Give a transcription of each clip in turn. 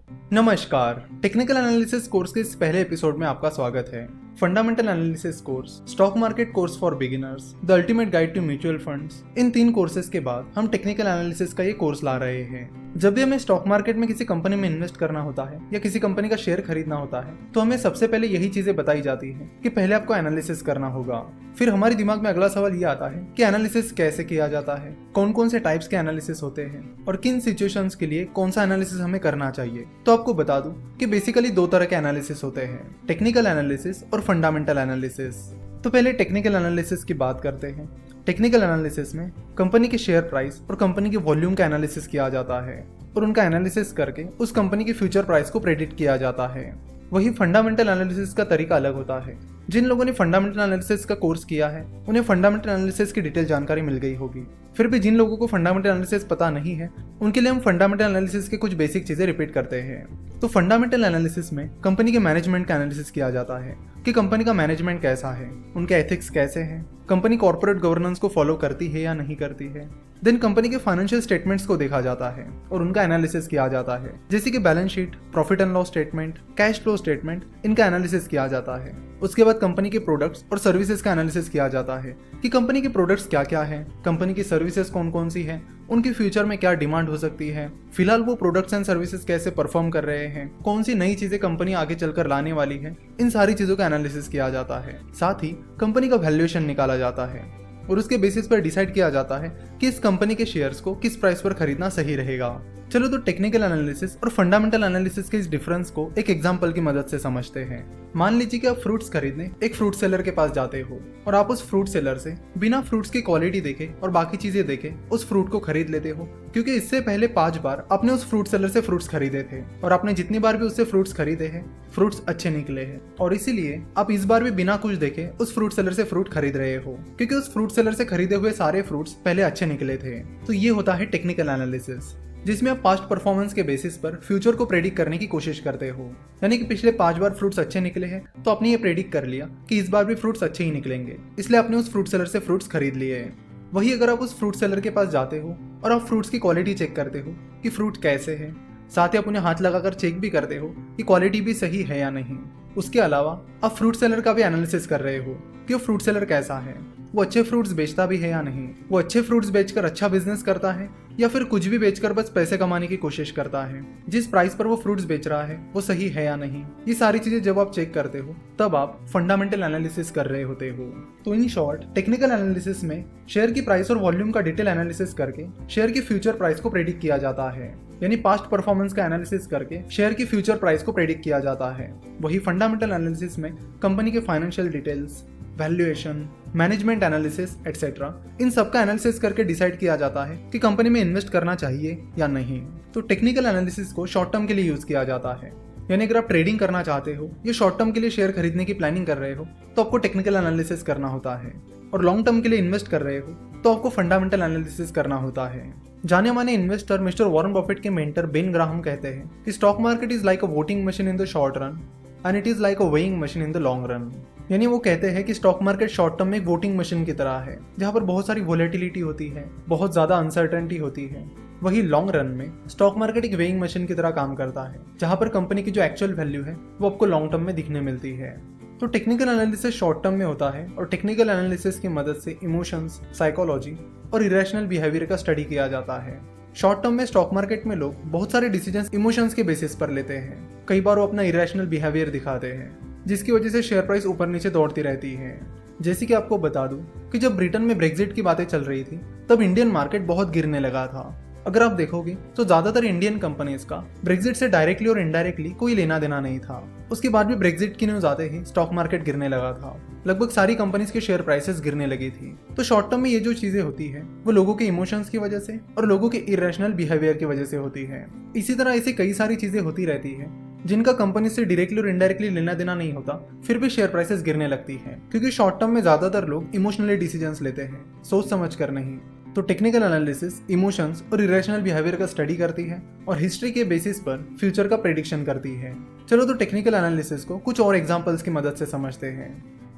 नमस्कार। Technical analysis course के इस पहले एपिसोड में आपका स्वागत है। Fundamental analysis course, stock market course for beginners, the ultimate guide to mutual funds, इन 3 कोर्सेज के बाद हम टेक्निकल एनालिसिस का ये कोर्स ला रहे हैं। जब भी हमें स्टॉक मार्केट में किसी कंपनी में इन्वेस्ट करना होता है या किसी कंपनी का शेयर खरीदना होता है तो हमें सबसे पहले यही चीजें बताई जाती है कि पहले आपको एनालिसिस करना होगा। फिर हमारे दिमाग में अगला सवाल ये आता है कि एनालिसिस कैसे किया जाता है, कौन कौन से टाइप्स के एनालिसिस होते हैं और किन सिचुएशंस के लिए कौन सा एनालिसिस हमें करना चाहिए। तो आपको बता दूं कि बेसिकली 2 तरह के एनालिसिस होते हैं, टेक्निकल एनालिसिस और फंडामेंटल एनालिसिस। तो पहले टेक्निकल एनालिसिस की बात करते हैं। टेक्निकल एनालिसिस में कंपनी के शेयर प्राइस और कंपनी के वॉल्यूम का एनालिसिस किया जाता है और उनका एनालिसिस करके उस कंपनी की फ्यूचर प्राइस को प्रेडिक्ट किया जाता है। वही फंडामेंटल एनालिसिस का तरीका अलग होता है। जिन लोगों ने फंडामेंटल एनालिसिस का कोर्स किया है उन्हें फंडामेंटल एनालिसिस की डिटेल जानकारी मिल गई होगी। फिर भी जिन लोगों को फंडामेंटल एनालिसिस पता नहीं है उनके लिए हम फंडामेंटल एनालिसिस के कुछ बेसिक चीजें रिपीट करते हैं। तो फंडामेंटल एनालिसिस में कंपनी के मैनेजमेंट का एनालिसिस किया जाता है कि कंपनी का मैनेजमेंट कैसा है, उनके एथिक्स कैसे हैं, कंपनी कॉर्पोरेट गवर्नेंस को फॉलो करती है या नहीं करती है। देन कंपनी के फाइनेंशियल स्टेटमेंट्स को देखा जाता है और उनका एनालिसिस किया जाता है, जैसे कि balance sheet, profit and loss statement, cash flow statement, इनका एनालिसिस किया जाता है। उसके बाद कंपनी के प्रोडक्ट्स और सर्विसेज का एनालिसिस किया जाता है कि कंपनी के प्रोडक्ट्स क्या क्या हैं, कंपनी की सर्विसेज कौन कौन सी हैं, उनकी फ्यूचर में क्या डिमांड हो सकती है, फिलहाल वो प्रोडक्ट्स एंड सर्विसेज कैसे परफॉर्म कर रहे हैं, कौन सी नई चीजें कंपनी आगे चलकर लाने वाली है। इन सारी चीजों का एनालिसिस किया जाता है। साथ ही कंपनी का वैल्यूएशन निकाला जाता है और उसके बेसिस पर डिसाइड किया जाता है कि इस कंपनी के शेयर्स को किस प्राइस पर खरीदना सही रहेगा। चलो तो टेक्निकल एनालिसिस और फंडामेंटल एनालिसिस के इस डिफरेंस को एक एग्जांपल की मदद से समझते हैं। मान लीजिए कि आप फ्रूट्स खरीदने एक फ्रूट सेलर के पास जाते हो और आप उस फ्रूट सेलर से बिना फ्रूट्स की क्वालिटी देखे और बाकी चीजें देखे उस फ्रूट को खरीद लेते हो, क्योंकि इससे पहले 5 बार आपने उस फ्रूट सेलर से फ्रूट्स खरीदे थे और आपने जितनी बार भी उससे फ्रूट्स खरीदे हैं फ्रूट्स अच्छे निकले हैं और इसीलिए आप इस बार भी बिना कुछ देखे उस फ्रूट सेलर से फ्रूट खरीद रहे हो, क्योंकि उस फ्रूट सेलर से खरीदे हुए सारे फ्रूट्स पहले अच्छे निकले थे। तो ये होता है टेक्निकल एनालिसिस, जिसमें आप पास्ट परफॉर्मेंस के बेसिस पर फ्यूचर को प्रेडिक्ट करने की कोशिश करते हो। यानी कि पिछले 5 बार फ्रूट्स अच्छे निकले हैं तो आपने ये प्रेडिक्ट कर लिया कि इस बार भी फ्रूट्स अच्छे ही निकलेंगे, इसलिए आपने उस फ्रूट सेलर से फ्रूट्स खरीद लिए हैं। वही अगर आप उस फ्रूट सेलर के पास जाते हो और आप फ्रूट्स की क्वालिटी चेक करते हो कि फ्रूट कैसे है, साथ ही आप उन्हें हाथ लगाकर चेक भी करते हो कि क्वालिटी भी सही है या नहीं। उसके अलावा आप फ्रूट सेलर का भी एनालिसिस कर रहे हो कि वो फ्रूट सेलर कैसा है, वो अच्छे फ्रूट्स बेचता भी है या नहीं, वो अच्छे फ्रूट्स बेचकर अच्छा बिजनेस करता है या फिर कुछ भी बेचकर बस पैसे कमाने की कोशिश करता है, जिस प्राइस पर वो फ्रूट्स बेच रहा है वो सही है या नहीं। ये सारी चीजें जब आप चेक करते हो तब आप फंडामेंटल एनालिसिस कर रहे होते हो। तो इन शॉर्ट टेक्निकल एनालिसिस में शेयर की प्राइस और वॉल्यूम का डिटेल एनालिसिस करके शेयर की फ्यूचर प्राइस को प्रेडिक्ट किया जाता है, यानी पास्ट परफॉर्मेंस का एनालिसिस करके शेयर की फ्यूचर प्राइस को प्रेडिक्ट किया जाता है। वही फंडामेंटल एनालिसिस में कंपनी के financial details, valuation, management analysis etcetera, इन सब का एनालिसिस करके डिसाइड किया जाता है कि कंपनी में इन्वेस्ट करना चाहिए या नहीं। तो टेक्निकल एनालिसिस को शॉर्ट टर्म के लिए यूज किया जाता है, यानी अगर आप ट्रेडिंग करना चाहते हो या शॉर्ट टर्म के लिए शेयर खरीदने की प्लानिंग कर रहे हो तो आपको टेक्निकल एनालिसिस करना होता है, और लॉन्ग टर्म के लिए इन्वेस्ट कर रहे हो तो आपको फंडामेंटल एनालिसिस करना होता है। जाने माने इन्वेस्टर मिस्टर वॉरेन बफेट के मेंटर बेन ग्राहम कहते हैं कि stock market is like a voting machine in the short run and it is like a weighing machine in the long run. यानी वो कहते हैं कि स्टॉक मार्केट शॉर्ट टर्म में एक वोटिंग मशीन की तरह है जहां पर बहुत सारी वोलेटिलिटी होती है, बहुत ज्यादा अनसर्टेनिटी होती है। वही लॉन्ग रन में स्टॉक मार्केट एक वेइंग मशीन की तरह काम करता है जहां पर कंपनी की जो एक्चुअल वैल्यू है वो आपको लॉन्ग टर्म में दिखने मिलती है। तो टेक्निकल एनालिसिस शॉर्ट टर्म में होता है और टेक्निकल एनालिसिस की मदद से इमोशंस, साइकोलॉजी और इरेशनल बिहेवियर का स्टडी किया जाता है। शॉर्ट टर्म में स्टॉक मार्केट में लोग बहुत सारे डिसीजंस इमोशंस के बेसिस पर लेते हैं। कई बार वो अपना इरेशनल बिहेवियर दिखाते हैं जिसकी वजह से शेयर प्राइस ऊपर नीचे दौड़ती रहती है। जैसे कि आपको बता दूं कि जब ब्रिटेन में ब्रेक्जिट की बातें चल रही थी तब इंडियन मार्केट बहुत गिरने लगा था। अगर आप देखोगे तो ज्यादातर इंडियन कंपनीज का ब्रेक्जिट से डायरेक्टली और इनडायरेक्टली कोई लेना देना नहीं था। उसके बाद भी ब्रेक्जिट की न्यूज आते ही स्टॉक मार्केट गिरने लगा था, लगभग सारी कंपनीज के शेयर प्राइसेस गिरने लगी थी। तो शॉर्ट टर्म में ये जो चीजें होती है वो लोगों के इमोशंस की वजह से और लोगों के इरेशनल बिहेवियर की वजह से होती है। इसी तरह ऐसी कई सारी चीजें होती रहती है जिनका कंपनी से डायरेक्टली और इनडायरेक्टली लेना देना नहीं होता, फिर भी शेयर प्राइसेस गिरने लगती हैं, क्योंकि शॉर्ट टर्म में ज्यादातर लोग इमोशनली डिसीजंस लेते हैं, सोच समझ कर नहीं। तो टेक्निकल एनालिसिस इमोशंस और इरेशनल बिहेवियर का स्टडी करती है और हिस्ट्री के बेसिस पर फ्यूचर का प्रेडिक्शन करती है। चलो तो टेक्निकल एनालिसिस को कुछ और एग्जांपल्स की मदद से समझते हैं।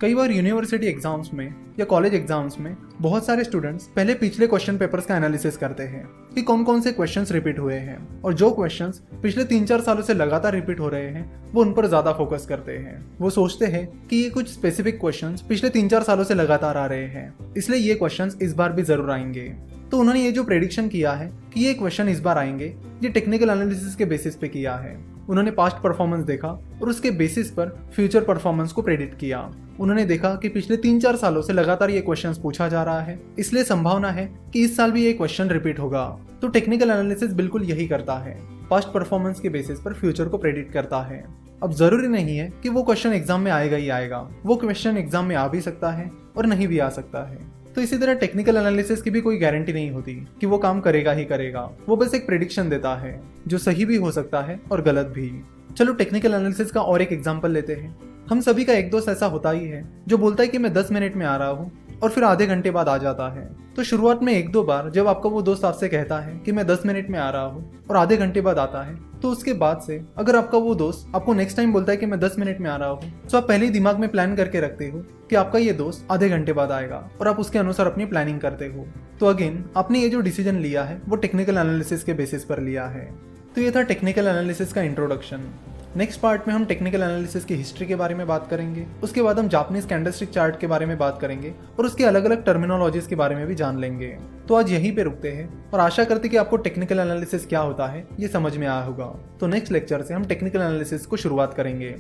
कई बार यूनिवर्सिटी एग्जाम्स में या कॉलेज एग्जाम्स में बहुत सारे स्टूडेंट्स पहले पिछले क्वेश्चन पेपर्स का एनालिसिस करते हैं कि कौन कौन से क्वेश्चंस रिपीट हुए हैं, और जो क्वेश्चंस पिछले 3-4 सालों से लगातार रिपीट हो रहे हैं वो उन पर ज्यादा फोकस करते हैं। वो सोचते हैं कि ये कुछ स्पेसिफिक क्वेश्चंस पिछले 3-4 सालों से लगातार आ रहे हैं, इसलिए ये क्वेश्चंस इस बार भी जरूर आएंगे। तो उन्होंने ये जो प्रेडिक्शन किया है कि ये क्वेश्चन इस बार आएंगे, ये टेक्निकल एनालिसिस के बेसिस पे किया है। उन्होंने पास्ट परफॉर्मेंस देखा और उसके बेसिस पर फ्यूचर परफॉर्मेंस को प्रेडिक्ट किया। उन्होंने देखा कि पिछले 3-4 सालों से लगातार ये क्वेश्चंस पूछा जा रहा है, इसलिए संभावना है कि इस साल भी ये क्वेश्चन रिपीट होगा। तो टेक्निकल एनालिसिस बिल्कुल यही करता है, पास्ट परफॉर्मेंस के बेसिस पर फ्यूचर को प्रेडिक्ट करता है। अब जरूरी नहीं है कि वो क्वेश्चन एग्जाम में आएगा ही आएगा, वो क्वेश्चन एग्जाम में आ भी सकता है और नहीं भी आ सकता है। तो इसी तरह टेक्निकल एनालिसिस की भी कोई गारंटी नहीं होती कि वो काम करेगा ही करेगा, वो बस एक प्रेडिक्शन देता है जो सही भी हो सकता है और गलत भी। चलो टेक्निकल एनालिसिस का और एक एग्जांपल लेते हैं। हम सभी का एक दोस्त ऐसा होता ही है जो बोलता है कि मैं 10 मिनट में आ रहा हूँ और फिर आधे घंटे बाद आ जाता है। तो शुरुआत में 1-2 बार जब आपका वो दोस्त आपसे कहता है कि मैं 10 मिनट में आ रहा हूँ और आधे घंटे बाद आता है, तो उसके बाद से अगर आपका वो दोस्त आपको नेक्स्ट टाइम बोलता है कि मैं 10 मिनट में आ रहा हूँ, तो आप पहले ही दिमाग में प्लान करके रखते हो कि आपका ये दोस्त आधे घंटे बाद आएगा और आप उसके अनुसार अपनी प्लानिंग करते हो। तो अगेन आपने ये जो डिसीजन लिया है वो टेक्निकल एनालिसिस के बेसिस पर लिया है। तो ये था टेक्निकल एनालिसिस का इंट्रोडक्शन। नेक्स्ट पार्ट में हम टेक्निकल एनालिसिस की हिस्ट्री के बारे में बात करेंगे, उसके बाद हम जापानीज कैंडलस्टिक चार्ट के बारे में बात करेंगे और उसके अलग अलग टर्मिनोलॉजीज के बारे में भी जान लेंगे। तो आज यहीं पे रुकते हैं और आशा करते हैं कि आपको टेक्निकल एनालिसिस क्या होता है ये समझ में आया होगा। तो नेक्स्ट लेक्चर से हम टेक्निकल एनालिसिस को शुरुआत करेंगे।